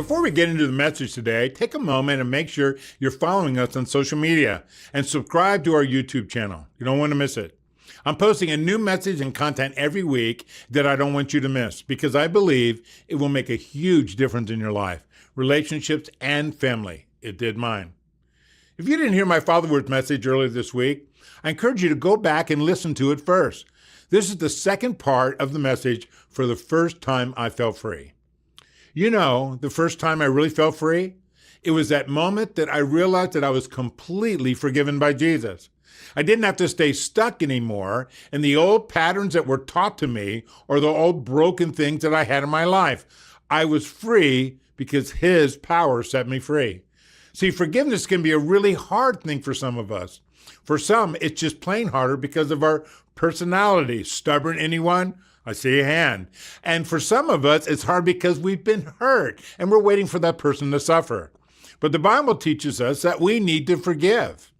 before we get into the message today, take a moment and make sure you're following us on social media and subscribe to our YouTube channel. You don't want to miss it. I'm posting a new message and content every week that I don't want you to miss because I believe it will make a huge difference in your life, relationships, and family. It did mine. If you didn't hear my Fatherword message earlier this week, I encourage you to go back and listen to it first. This is the second part of the message for the first time I felt free. You know, the first time I really felt free, it was that moment that I realized that I was completely forgiven by Jesus. I didn't have to stay stuck anymore in the old patterns that were taught to me or the old broken things that I had in my life. I was free because His power set me free. See, forgiveness can be a really hard thing for some of us. For some, it's just plain harder because of our personality. Stubborn, anyone? I see a hand. And for some of us, it's hard because we've been hurt and we're waiting for that person to suffer. But the Bible teaches us that we need to forgive.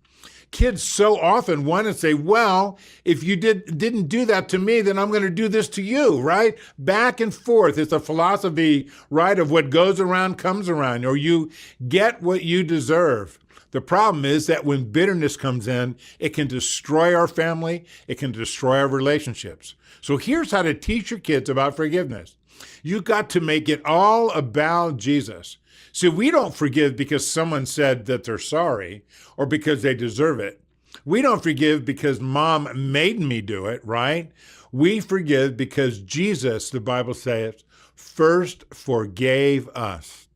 Kids so often want to say, well, if you didn't do that to me, then I'm going to do this to you, right? Back and forth. It's a philosophy, right, of what goes around comes around, or you get what you deserve. The problem is that when bitterness comes in, it can destroy our family. It can destroy our relationships. So here's how to teach your kids about forgiveness. You got to make it all about Jesus. See, we don't forgive because someone said that they're sorry or because they deserve it. We don't forgive because mom made me do it, right? We forgive because Jesus, the Bible says, first forgave us.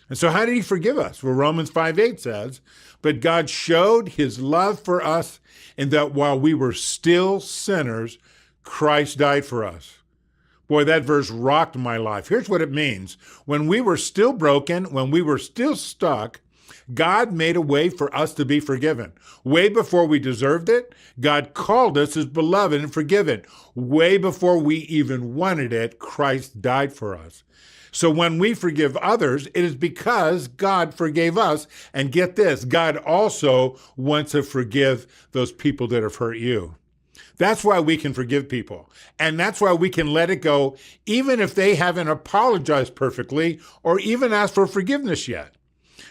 And so how did He forgive us? Well, Romans 5:8 says, but God showed His love for us in that while we were still sinners, Christ died for us. Boy, that verse rocked my life. Here's what it means. When we were still broken, when we were still stuck, God made a way for us to be forgiven. Way before we deserved it, God called us His beloved and forgiven. Way before we even wanted it, Christ died for us. So when we forgive others, it is because God forgave us. And get this, God also wants to forgive those people that have hurt you. That's why we can forgive people. And that's why we can let it go, even if they haven't apologized perfectly or even asked for forgiveness yet.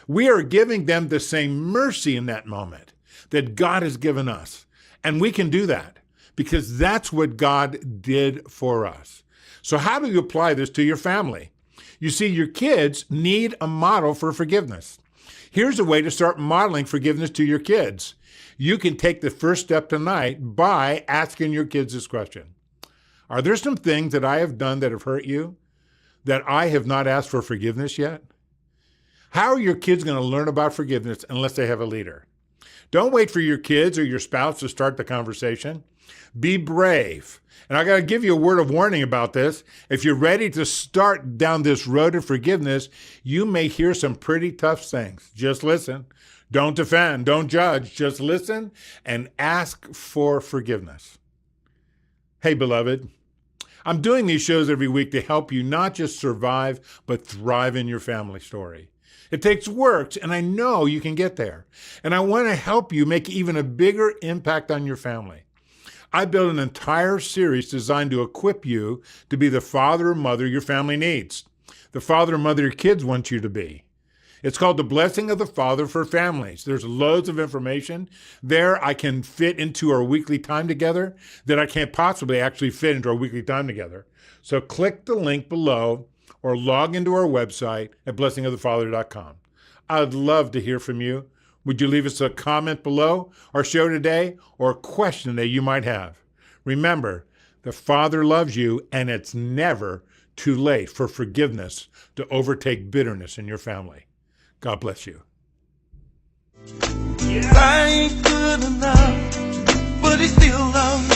We are giving them the same mercy in that moment that God has given us. And we can do that because that's what God did for us. So how do you apply this to your family? You see, your kids need a model for forgiveness. Here's a way to start modeling forgiveness to your kids. You can take the first step tonight by asking your kids this question. Are there some things that I have done that have hurt you that I have not asked for forgiveness yet? How are your kids going to learn about forgiveness unless they have a leader? Don't wait for your kids or your spouse to start the conversation. Be brave. And I got to give you a word of warning about this. If you're ready to start down this road of forgiveness, you may hear some pretty tough things. Just listen. Don't defend. Don't judge. Just listen and ask for forgiveness. Hey, beloved, I'm doing these shows every week to help you not just survive, but thrive in your family story. It takes work, and I know you can get there. And I want to help you make even a bigger impact on your family. I built an entire series designed to equip you to be the father or mother your family needs, the father or mother your kids want you to be. It's called The Blessing of the Father for Families. There's loads of information there I can fit into our weekly time together that I can't possibly actually fit into our weekly time together. So click the link below or log into our website at blessingofthefather.com. I'd love to hear from you. Would you leave us a comment below our show today or a question that you might have? Remember, the Father loves you, and it's never too late for forgiveness to overtake bitterness in your family. God bless you. I ain't good enough, but He still loves me.